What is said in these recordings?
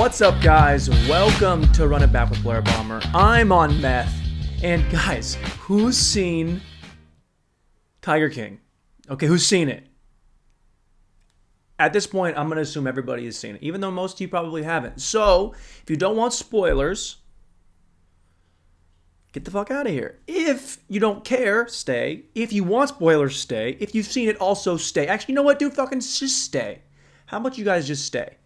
What's up, guys? Welcome to Run It Back with Blair Bomber. I'm on meth. And guys, who's seen Tiger King? Okay, who's seen it? At this point, I'm going to assume everybody has seen it, even though most of you probably haven't. So, if you don't want spoilers, get the fuck out of here. If you don't care, stay. If you want spoilers, stay. If you've seen it, also stay. Actually, you know what, dude? Fucking just stay. How about you guys just stay?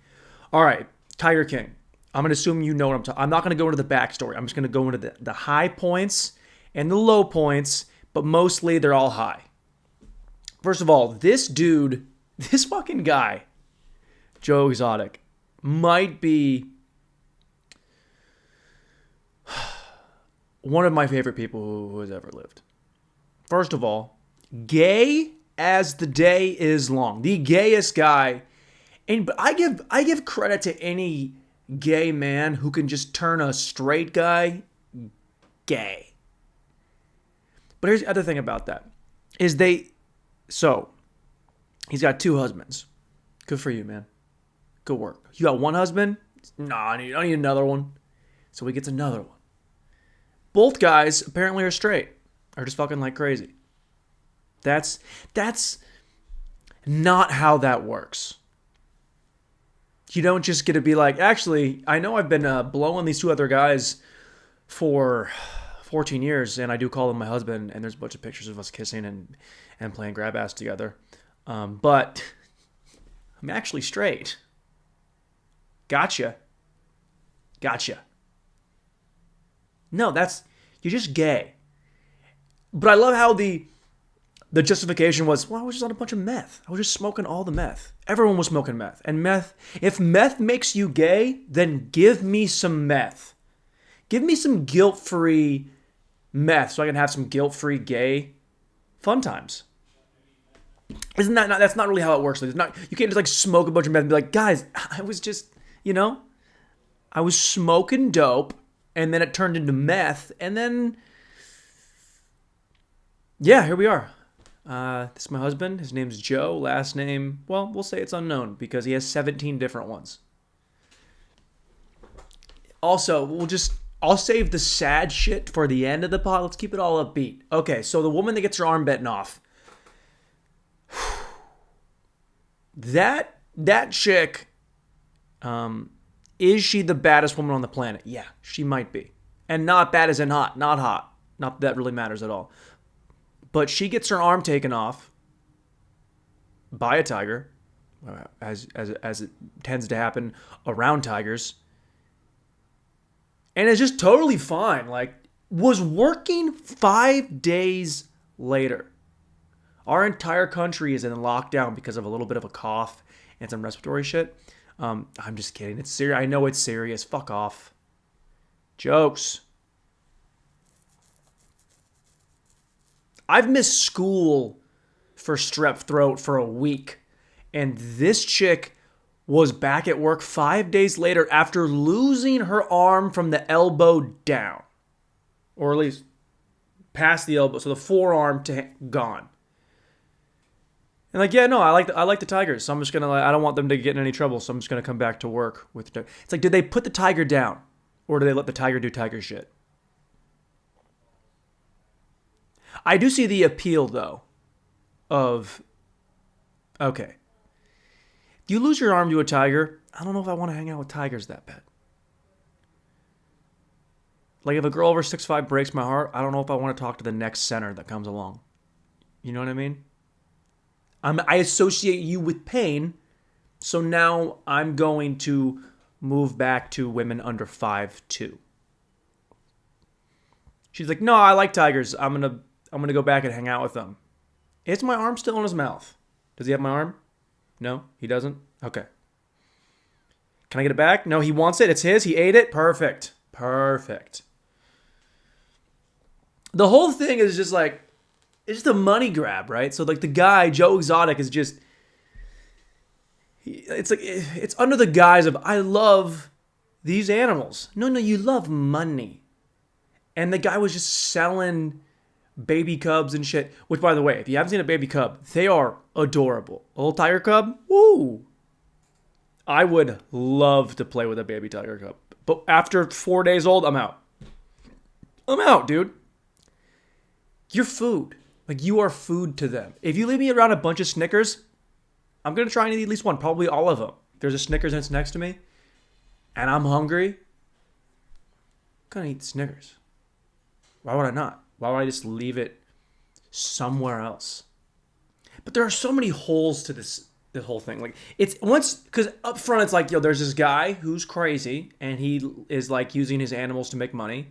All right, Tiger King. I'm going to assume you know what I'm talking. I'm not going to go into the backstory. I'm just going to go into the high points and the low points, but mostly they're all high. First of all, this dude, this fucking guy, Joe Exotic, might be one of my favorite people who has ever lived. First of all, gay as the day is long. The gayest guy. But I give credit to any gay man who can just turn a straight guy gay. But here's the other thing about that. So, he's got 2 husbands. Good for you, man. Good work. You got 1 husband? No, I need another one. So he gets another one. Both guys apparently are straight. Are just fucking like crazy. That's not how that works. You don't just get to be like, actually, I know I've been blowing these 2 other guys for 14 years, and I do call them my husband, and there's a bunch of pictures of us kissing and playing grab ass together. But I'm actually straight. Gotcha. No, you're just gay. But I love how the justification was, well, I was just on a bunch of meth. I was just smoking all the meth. Everyone was smoking meth. And meth, if meth makes you gay, then give me some meth. Give me some guilt-free meth so I can have some guilt-free gay fun times. Isn't that not, that's not really how it works. You can't just like smoke a bunch of meth and be like, guys, I was just, I was smoking dope and then it turned into meth and then, yeah, here we are. This is my husband. His name's Joe. Last name, well, we'll say it's unknown because he has 17 different ones. Also, I'll save the sad shit for the end of the pod. Let's keep it all upbeat. Okay, so the woman that gets her arm bitten off. That chick, is she the baddest woman on the planet? Yeah, she might be. And not bad as in hot, not hot. Not that really matters at all. But she gets her arm taken off by a tiger, as it tends to happen around tigers. And it's just totally fine. Like, was working 5 days later. Our entire country is in lockdown because of a little bit of a cough and some respiratory shit. I'm just kidding. It's serious. I know it's serious. Fuck off. Jokes. I've missed school for strep throat for a week. And this chick was back at work 5 days later after losing her arm from the elbow down. Or at least past the elbow. So the forearm gone. And like, yeah, no, I like the Tigers. So I'm just going to, I don't want them to get in any trouble. So I'm just going to come back to work with the. It's like, did they put the tiger down? Or do they let the tiger do tiger shit? I do see the appeal, though, of, okay, if you lose your arm to a tiger, I don't know if I want to hang out with tigers that bad. Like, if a girl over 6'5" breaks my heart, I don't know if I want to talk to the next center that comes along. You know what I mean? I associate you with pain, so now I'm going to move back to women under 5'2". She's like, no, I like tigers. I'm gonna go back and hang out with them. Is my arm still in his mouth? Does he have my arm? No, he doesn't? Okay. Can I get it back? No, he wants it. It's his. He ate it. Perfect. The whole thing is just like, it's just a money grab, right? So like the guy, Joe Exotic, is just, it's like, it's under the guise of, I love these animals. No, you love money. And the guy was just selling baby cubs and shit. Which, by the way, if you haven't seen a baby cub, they are adorable. A little tiger cub, woo! I would love to play with a baby tiger cub. But after 4 days old, I'm out. I'm out, dude. You're food. Like, you are food to them. If you leave me around a bunch of Snickers, I'm going to try and eat at least one, probably all of them. There's a Snickers and it's next to me, and I'm hungry, I'm going to eat Snickers. Why would I not? Why would I just leave it somewhere else? But there are so many holes to this whole thing. Like, it's once, because up front it's like, yo, there's this guy who's crazy, and he is like using his animals to make money,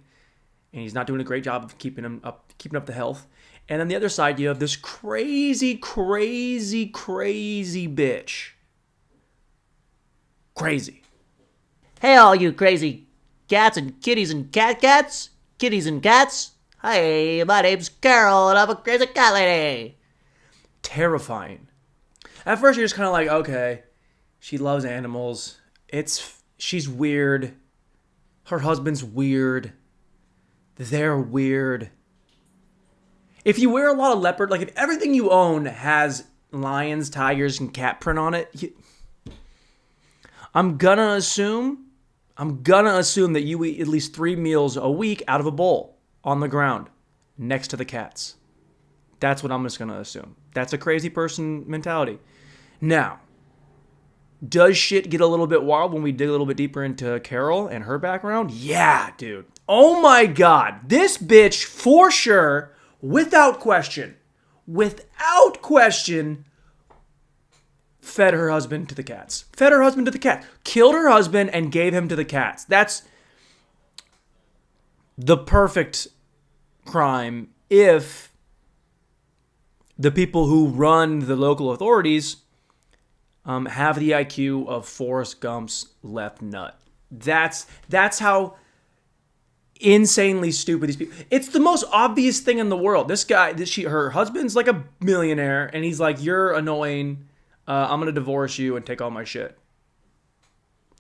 and he's not doing a great job of keeping up the health. And on the other side, you have this crazy bitch. Crazy. Hey, all you crazy cats and kitties and cats. Kitties and cats. Hi, my name's Carol, and I'm a crazy cat lady. Terrifying. At first, you're just kind of like, okay, she loves animals. She's weird. Her husband's weird. They're weird. If you wear a lot of leopard, like if everything you own has lions, tigers, and cat print on it, I'm gonna assume that you eat at least 3 meals a week out of a bowl on the ground next to the cats. That's what I'm just gonna assume. That's a crazy person mentality. Now, does shit get a little bit wild when we dig a little bit deeper into Carol and her background? Yeah, dude. Oh my God. This bitch, for sure, without question, fed her husband to the cats. Killed her husband and gave him to the cats. That's the perfect crime if the people who run the local authorities have the IQ of Forrest Gump's left nut. That's how insanely stupid these people. It's the most obvious thing in the world. This guy, her husband's like a millionaire, and he's like, "You're annoying. I'm gonna divorce you and take all my shit."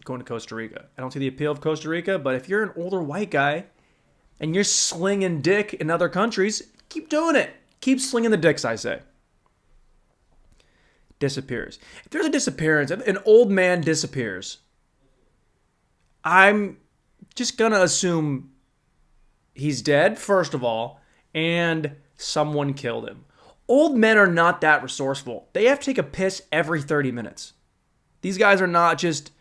Going to Costa Rica. I don't see the appeal of Costa Rica, but if you're an older white guy and you're slinging dick in other countries, keep doing it. Keep slinging the dicks, I say. Disappears. If there's a disappearance, if an old man disappears, I'm just gonna assume he's dead, first of all, and someone killed him. Old men are not that resourceful. They have to take a piss every 30 minutes. These guys are not just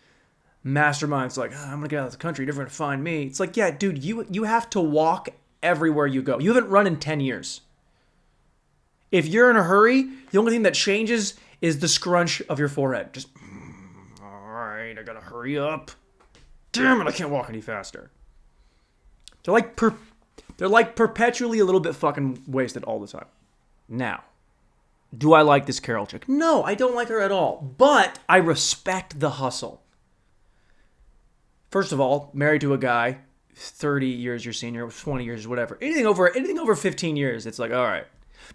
masterminds like, I'm going to get out of the country, you're never going to find me. It's like, yeah, dude, you have to walk everywhere you go. You haven't run in 10 years. If you're in a hurry, the only thing that changes is the scrunch of your forehead. Just, all right, I got to hurry up. Damn it, I can't walk any faster. They're like perpetually a little bit fucking wasted all the time. Now, do I like this Carol chick? No, I don't like her at all. But I respect the hustle. First of all, married to a guy, 30 years your senior, 20 years, whatever. Anything over 15 years, it's like, all right.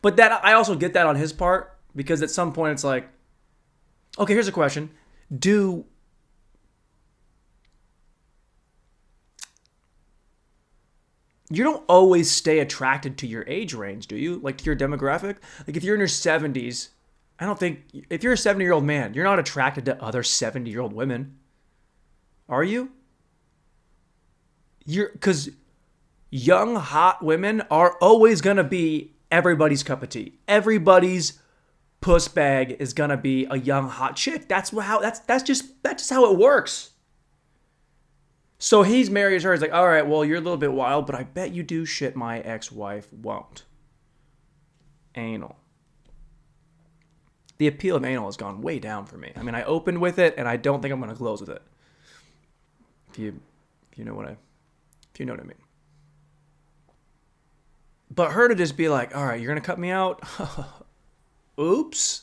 But that I also get that on his part, because at some point it's like, okay, here's a question. You don't always stay attracted to your age range, do you? Like to your demographic? Like if you're in your 70s, I don't think, if you're a 70-year-old man, you're not attracted to other 70-year-old women. Are you? Because young, hot women are always going to be everybody's cup of tea. Everybody's puss bag is going to be a young, hot chick. That's just how it works. So he's married her. He's like, all right, well, you're a little bit wild, but I bet you do shit my ex-wife won't. Anal. The appeal of anal has gone way down for me. I mean, I opened with it, and I don't think I'm going to close with it. If you know what I mean. But her to just be like, all right, you're going to cut me out? Oops.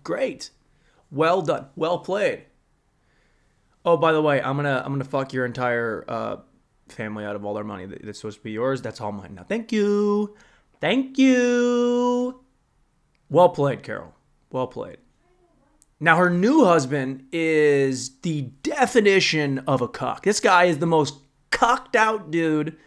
Great. Well done. Well played. Oh, by the way, I'm gonna fuck your entire family out of all their money that's supposed to be yours. That's all mine now. Thank you. Well played, Carol. Well played. Now her new husband is the definition of a cuck. This guy is the most cucked out dude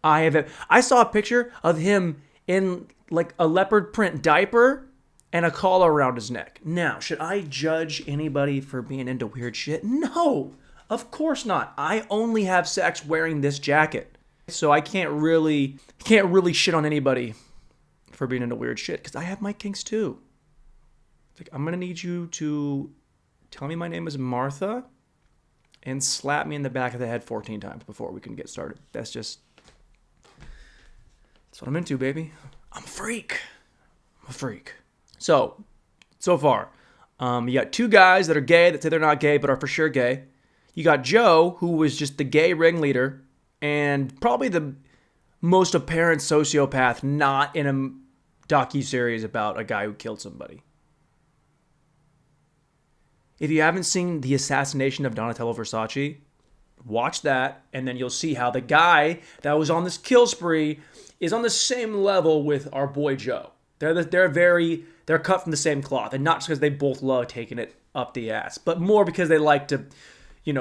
I have ever. I saw a picture of him in like a leopard print diaper and a collar around his neck. Now, should I judge anybody for being into weird shit? No, of course not. I only have sex wearing this jacket. So I can't really shit on anybody for being into weird shit because I have my kinks too. It's like, I'm going to need you to tell me my name is Martha and slap me in the back of the head 14 times before we can get started. That's what I'm into, baby. I'm a freak. So far, you got two guys that are gay that say they're not gay but are for sure gay. You got Joe, who was just the gay ringleader and probably the most apparent sociopath not in a docuseries about a guy who killed somebody. If you haven't seen The Assassination of Donatello Versace, watch that, and then you'll see how the guy that was on this kill spree is on the same level with our boy Joe. They're cut from the same cloth, and not just because they both love taking it up the ass, but more because they like to,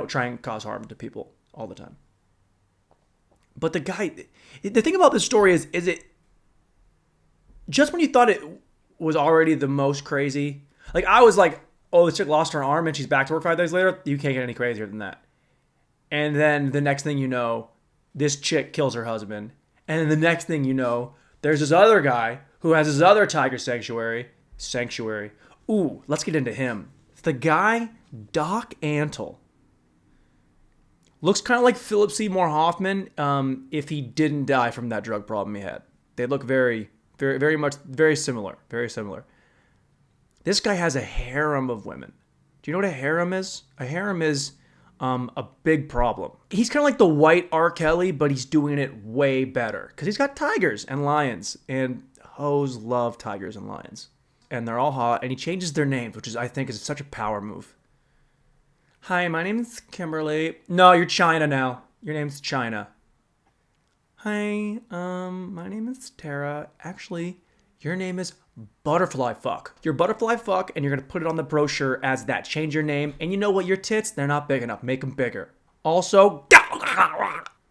try and cause harm to people all the time. But the thing about this story is it just when you thought it was already the most crazy, like I was like, oh, this chick lost her arm and she's back to work 5 days later. You can't get any crazier than that. And then the next thing you know, this chick kills her husband. And then the next thing you know, there's this other guy who has his other tiger sanctuary. Ooh, let's get into him. The guy, Doc Antle. Looks kind of like Philip Seymour Hoffman if he didn't die from that drug problem he had. They look very, very, very much, very similar. Very similar. This guy has a harem of women. Do you know what a harem is? A harem is a big problem. He's kind of like the white R. Kelly, but he's doing it way better. Because he's got tigers and lions. And hoes love tigers and lions. And they're all hot. And he changes their names, which I think is such a power move. Hi, my name is Kimberly. No, you're China now. Your name's China. Hi, my name is Tara. Actually, your name is Butterfly Fuck. You're Butterfly Fuck, and you're going to put it on the brochure as that. Change your name. And you know what? Your tits, they're not big enough. Make them bigger. Also,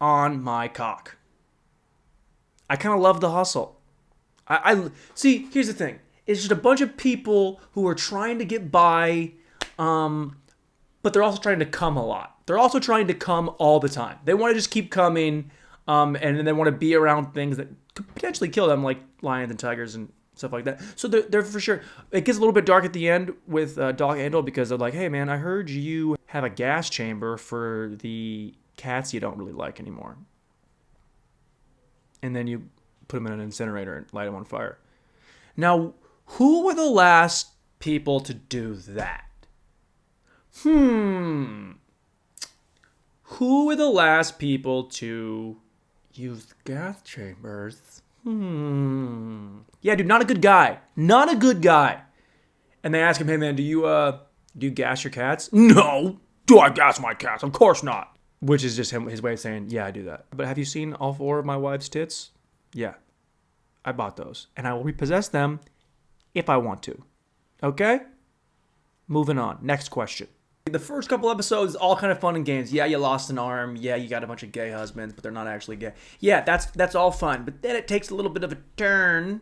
on my cock. I kind of love the hustle. I see, here's the thing. It's just a bunch of people who are trying to get by, but they're also trying to come a lot. They're also trying to come all the time. They want to just keep coming, and then they want to be around things that could potentially kill them, like lions and tigers and stuff like that. So they're for sure. It gets a little bit dark at the end with Doc Antle because they're like, hey man, I heard you have a gas chamber for the cats you don't really like anymore. And then you put them in an incinerator and light them on fire. Now, who were the last people to do that? Who were the last people to use gas chambers? Yeah, dude, not a good guy. Not a good guy. And they ask him, hey man, do you gas your cats? No. Do I gas my cats? Of course not. Which is just his way of saying, yeah, I do that. But have you seen all 4 of my wife's tits? Yeah. I bought those. And I will repossess them if I want to. Okay? Moving on. Next question. The first couple episodes, all kind of fun and games. Yeah, you lost an arm. Yeah, you got a bunch of gay husbands, but they're not actually gay. Yeah, that's all fun. But then it takes a little bit of a turn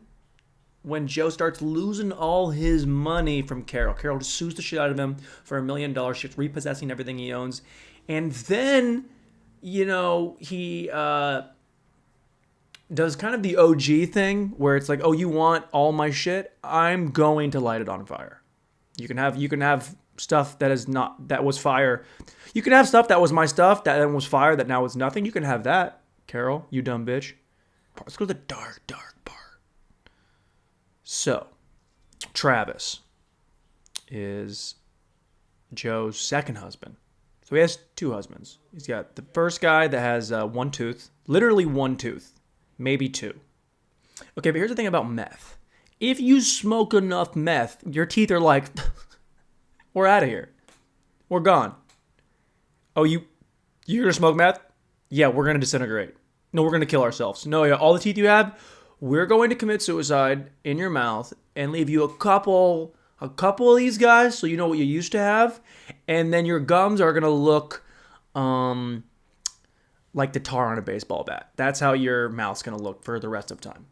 when Joe starts losing all his money from Carol. Carol just sues the shit out of him for $1 million. She's repossessing everything he owns. And then, he does kind of the OG thing where it's like, oh, you want all my shit? I'm going to light it on fire. You can have stuff that was fire. You can have stuff that was my stuff that then was fire that now is nothing. You can have that, Carol, you dumb bitch. Let's go to the dark part. So, Travis is Joe's second husband. So he has 2 husbands. He's got the first guy that has 1 tooth, literally 1 tooth, maybe 2. Okay, but here's the thing about meth. If you smoke enough meth, your teeth are like, we're out of here. We're gone. Oh, you're going to smoke meth? Yeah, we're going to disintegrate. No, we're going to kill ourselves. No, yeah, all the teeth you have, we're going to commit suicide in your mouth and leave you a couple of these guys so you know what you used to have. And then your gums are going to look like the tar on a baseball bat. That's how your mouth's going to look for the rest of time.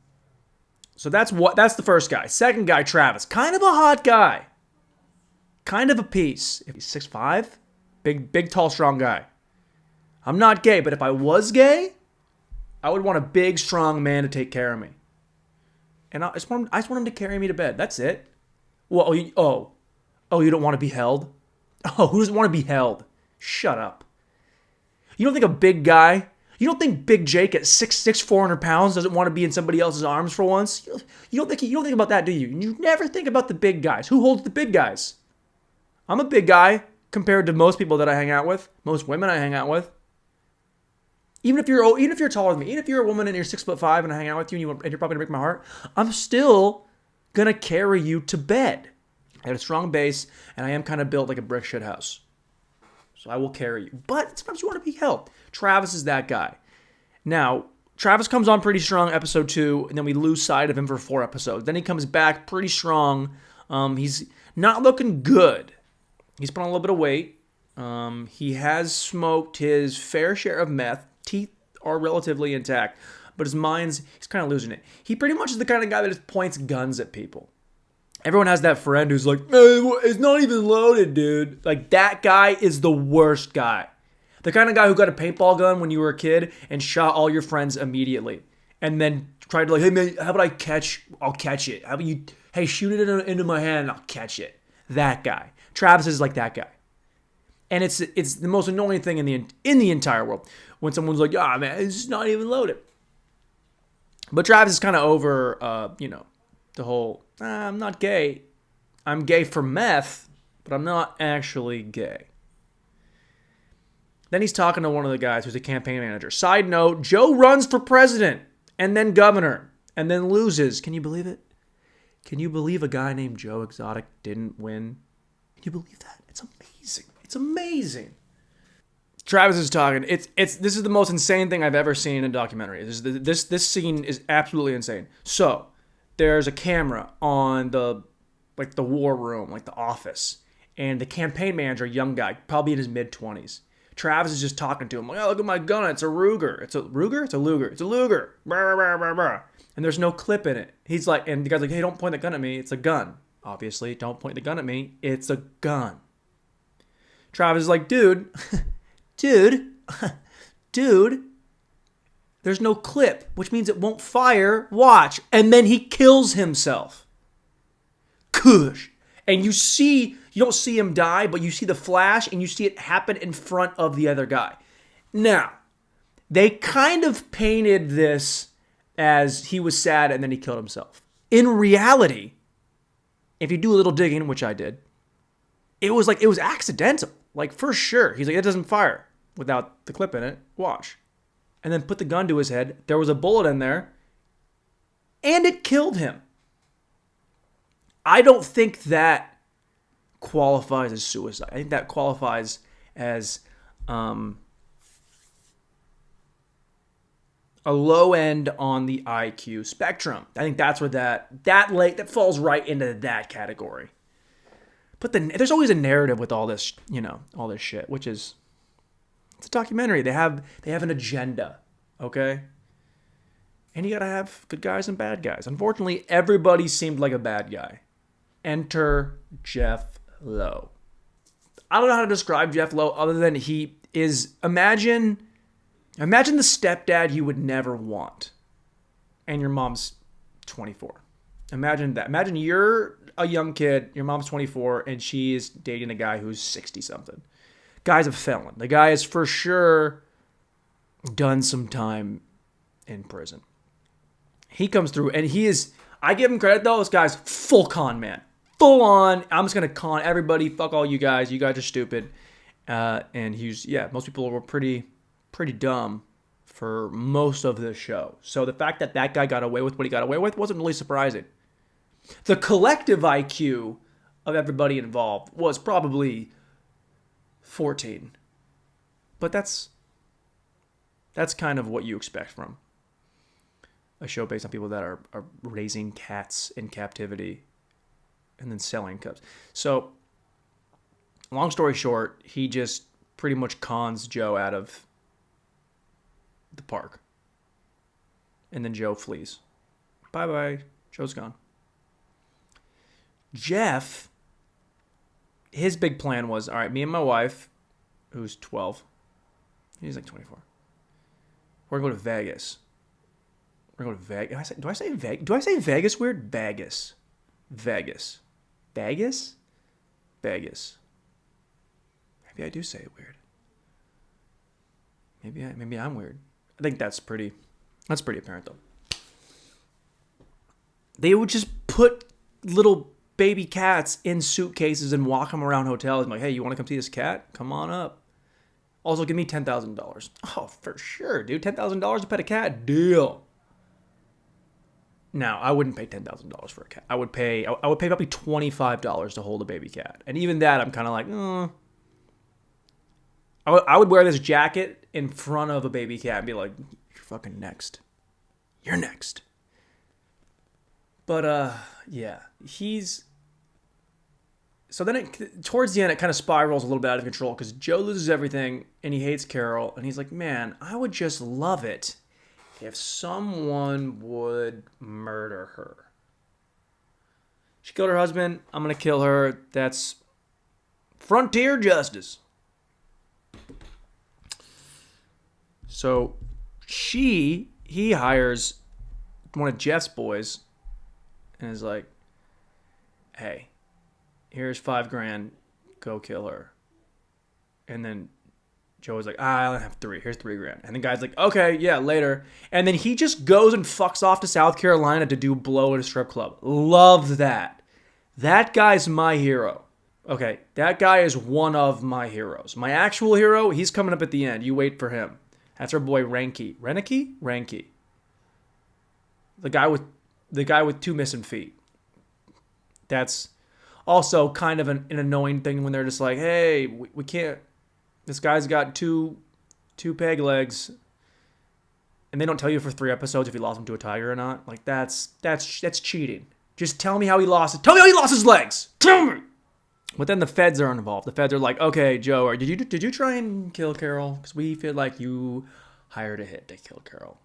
So that's the first guy. Second guy, Travis. Kind of a hot guy. Kind of a piece. If he's 6'5", big, tall, strong guy. I'm not gay, but if I was gay, I would want a big, strong man to take care of me. And I just want him to carry me to bed. That's it. Well, you don't want to be held? Oh, who doesn't want to be held? Shut up. You don't think a big guy, you don't think Big Jake at 6'6", 400 pounds doesn't want to be in somebody else's arms for once? You don't think about that, do you? You never think about the big guys. Who holds the big guys? I'm a big guy compared to most people that I hang out with, most women I hang out with. Even if you're taller than me, even if you're a woman and you're 6'5" and I hang out with you and you're probably gonna break my heart, I'm still gonna carry you to bed. I have a strong base and I am kind of built like a brick shit house. So I will carry you. But sometimes you want to be held. Travis is that guy. Now, Travis comes on pretty strong episode 2, and then we lose sight of him for 4 episodes. Then he comes back pretty strong. He's not looking good. He's put on a little bit of weight. He has smoked his fair share of meth. Teeth are relatively intact, but he's kind of losing it. He pretty much is the kind of guy that just points guns at people. Everyone has that friend who's like, it's not even loaded, dude. Like, that guy is the worst guy. The kind of guy who got a paintball gun when you were a kid and shot all your friends immediately. And then tried to hey man, how about I'll catch it. How about you, hey, shoot it into my hand and I'll catch it. That guy. Travis is like that guy. And it's the most annoying thing in the entire world. When someone's like, man, it's not even loaded. But Travis is kind of over, the whole, I'm not gay. I'm gay for meth, but I'm not actually gay. Then he's talking to one of the guys who's a campaign manager. Side note, Joe runs for president and then governor and then loses. Can you believe it? Can you believe a guy named Joe Exotic didn't win? Can you believe that? It's amazing. It's amazing. Travis is talking. This is the most insane thing I've ever seen in a documentary. This scene is absolutely insane. So, there's a camera on the war room, like the office, and the campaign manager, a young guy, probably in his mid-20s. Travis is just talking to him, like, oh, look at my gun, it's a Ruger. It's a Ruger? It's a Luger. It's a Luger. Brr, brr, brr, brr. And there's no clip in it. He's like, and the guy's like, hey, don't point the gun at me. It's a gun. Obviously, don't point the gun at me. It's a gun. Travis is like, dude, there's no clip, which means it won't fire. Watch. And then he kills himself. Kush. And you don't see him die, but you see the flash and you see it happen in front of the other guy. Now, they kind of painted this as he was sad and then he killed himself. In reality, if you do a little digging, which I did, it was accidental. Like, for sure. He's like, it doesn't fire without the clip in it. Watch. And then put the gun to his head. There was a bullet in there. And it killed him. I don't think that qualifies as suicide. I think that qualifies as a low end on the IQ spectrum. I think that's where that falls right into that category. But there's always a narrative with all this, all this shit, which is, it's a documentary. They have an agenda, okay? And you gotta have good guys and bad guys. Unfortunately, everybody seemed like a bad guy. Enter Jeff Lowe. I don't know how to describe Jeff Lowe other than he is, imagine the stepdad you would never want. And your mom's 24. Imagine that. Imagine you're a young kid, your mom's 24, and she is dating a guy who's 60-something. Guy's a felon. The guy has for sure done some time in prison. He comes through, and I give him credit though, this guy's full con man. Full on, I'm just going to con everybody, fuck all you guys are stupid. And most people were pretty dumb for most of the show. So the fact that guy got away with what he got away with wasn't really surprising. The collective IQ of everybody involved was probably 14. But that's kind of what you expect from a show based on people that are raising cats in captivity and then selling cubs. So, long story short, he just pretty much cons Joe out of the park. And then Joe flees. Bye-bye. Joe's gone. Jeff, his big plan was, all right, me and my wife, who's 12, he's like 24, we're going to go to Vegas. We're going to Vegas. Do I say Vegas? Do I say Vegas weird? Vegas. Vegas. Vegas? Vegas. Maybe I do say it weird. Maybe I'm weird. I think that's pretty apparent though. They would just put little baby cats in suitcases and walk them around hotels. I'm like, hey, you want to come see this cat? Come on up. Also, give me $10,000. Oh, for sure, dude. $10,000 to pet a cat? Deal. Now, I wouldn't pay $10,000 for a cat. I would pay probably $25 to hold a baby cat. And even that, I'm kind of like, I would wear this jacket in front of a baby cat and be like, you're fucking next. You're next. But, yeah, so then towards the end, it kind of spirals a little bit out of control because Joe loses everything and he hates Carol. And he's like, man, I would just love it if someone would murder her. She killed her husband. I'm going to kill her. That's frontier justice. So he hires one of Jeff's boys and is like, hey, here's $5,000, go kill her. And then Joe was like, I only have $3,000. Here's $3,000. And the guy's like, okay, yeah, later. And then he just goes and fucks off to South Carolina to do blow at a strip club. Love that. That guy's my hero. Okay, that guy is one of my heroes. My actual hero, he's coming up at the end. You wait for him. That's our boy Ranky. Ranky. The guy with 2 missing feet. That's also kind of an annoying thing when they're just like, hey, we can't. This guy's got two peg legs, and they don't tell you for 3 episodes if he lost them to a tiger or not. Like that's cheating. Just tell me how he lost it. Tell me how he lost his legs. Tell me. But then the feds are involved. The feds are like, okay, Joe, did you try and kill Carol? Because we feel like you hired a hit to kill Carol.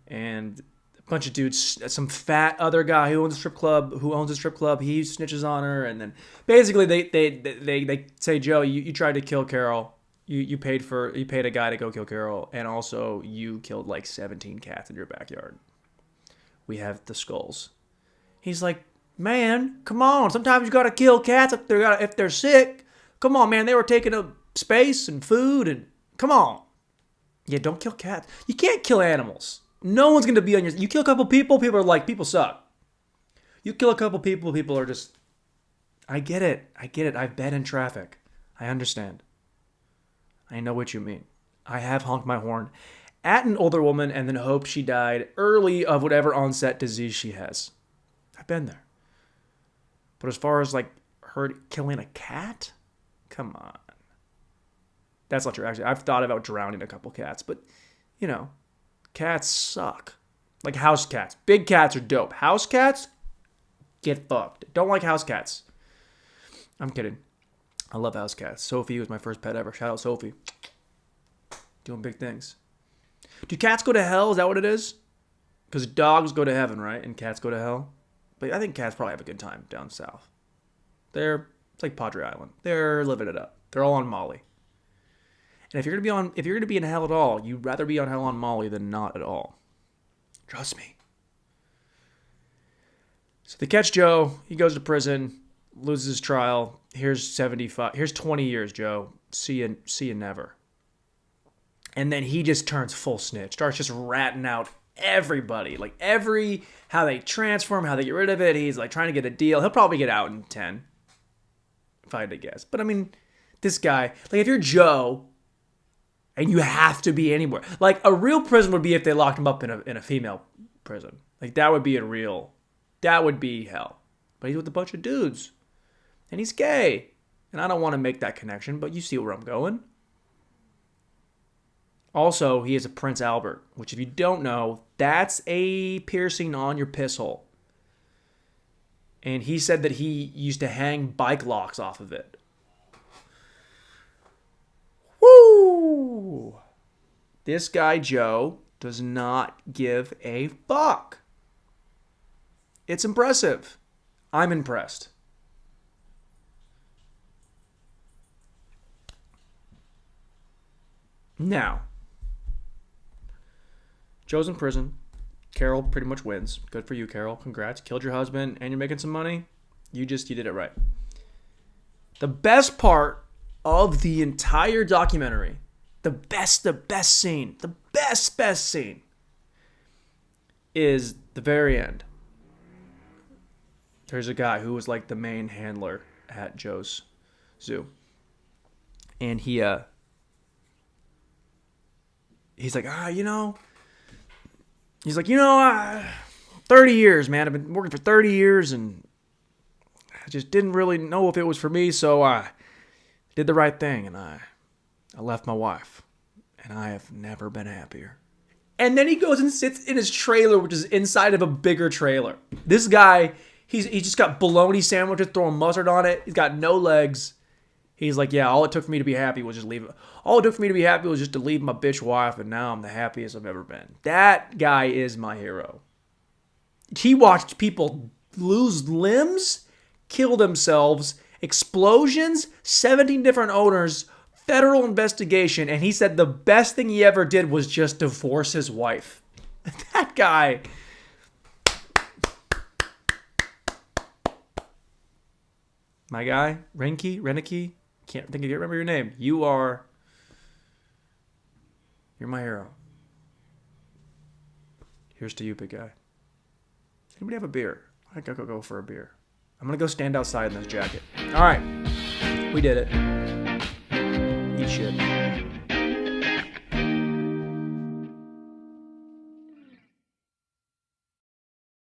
And a bunch of dudes, some fat other guy who owns a strip club, he snitches on her. And then basically they say, Joe, you tried to kill Carol. You paid a guy to go kill Carol. And also you killed like 17 cats in your backyard. We have the skulls. He's like, man, come on. Sometimes you gotta kill cats if they're sick. Come on, man. They were taking up space and food and come on. Yeah, don't kill cats. You can't kill animals. No one's gonna be on your. You kill a couple people are like, people suck. You kill a couple people are just. I get it. I've been in traffic. I understand. I know what you mean. I have honked my horn at an older woman and then hoped she died early of whatever onset disease she has. I've been there. But as far as like her killing a cat, come on. That's not true. Actually, I've thought about drowning a couple cats, but you know, cats suck. Like house cats. Big cats are dope. House cats, get fucked. Don't like house cats. I'm kidding. I love house cats. Sophie was my first pet ever. Shout out Sophie. Doing big things. Do cats go to hell? Is that what it is? Because dogs go to heaven, right? And cats go to hell? But I think cats probably have a good time down south. It's like Padre Island. They're living it up. They're all on Molly. And if you're gonna be in hell at all, you'd rather be on hell on Molly than not at all. Trust me. So they catch Joe. He goes to prison, loses his trial. Here's 20 years, Joe. See you never. And then he just turns full snitch. Starts just ratting out everybody. Like how they transform, how they get rid of it. He's like trying to get a deal. He'll probably get out in 10. If I had to guess. But I mean, this guy, like if you're Joe and you have to be anywhere. Like a real prison would be if they locked him up in a female prison. Like that would be hell. But he's with a bunch of dudes. And he's gay. And I don't want to make that connection, but you see where I'm going. Also, he is a Prince Albert, which if you don't know, that's a piercing on your piss hole. And he said that he used to hang bike locks off of it. Woo! This guy, Joe, does not give a fuck. It's impressive. I'm impressed. Now, Joe's in prison. Carol pretty much wins. Good for you, Carol. Congrats. Killed your husband and you're making some money. You did it right. The best part of the entire documentary, the best scene is the very end. There's a guy who was like the main handler at Joe's zoo. And he's like, he's like, 30 years, man. I've been working for 30 years and I just didn't really know if it was for me, so I did the right thing and I left my wife. And I have never been happier. And then he goes and sits in his trailer, which is inside of a bigger trailer. This guy, he just got bologna sandwiches, throwing mustard on it. He's got no legs. He's like, yeah, all it took for me to be happy was just leave. All it took for me to be happy was just to leave my bitch wife, and now I'm the happiest I've ever been. That guy is my hero. He watched people lose limbs, kill themselves, explosions, 17 different owners, federal investigation, and he said the best thing he ever did was just divorce his wife. That guy. My guy, Renicky, can't remember your name. You're my hero. Here's to you, big guy. Anybody have a beer? I think I'll go for a beer. I'm gonna go stand outside in this jacket. All right, we did it. Eat shit.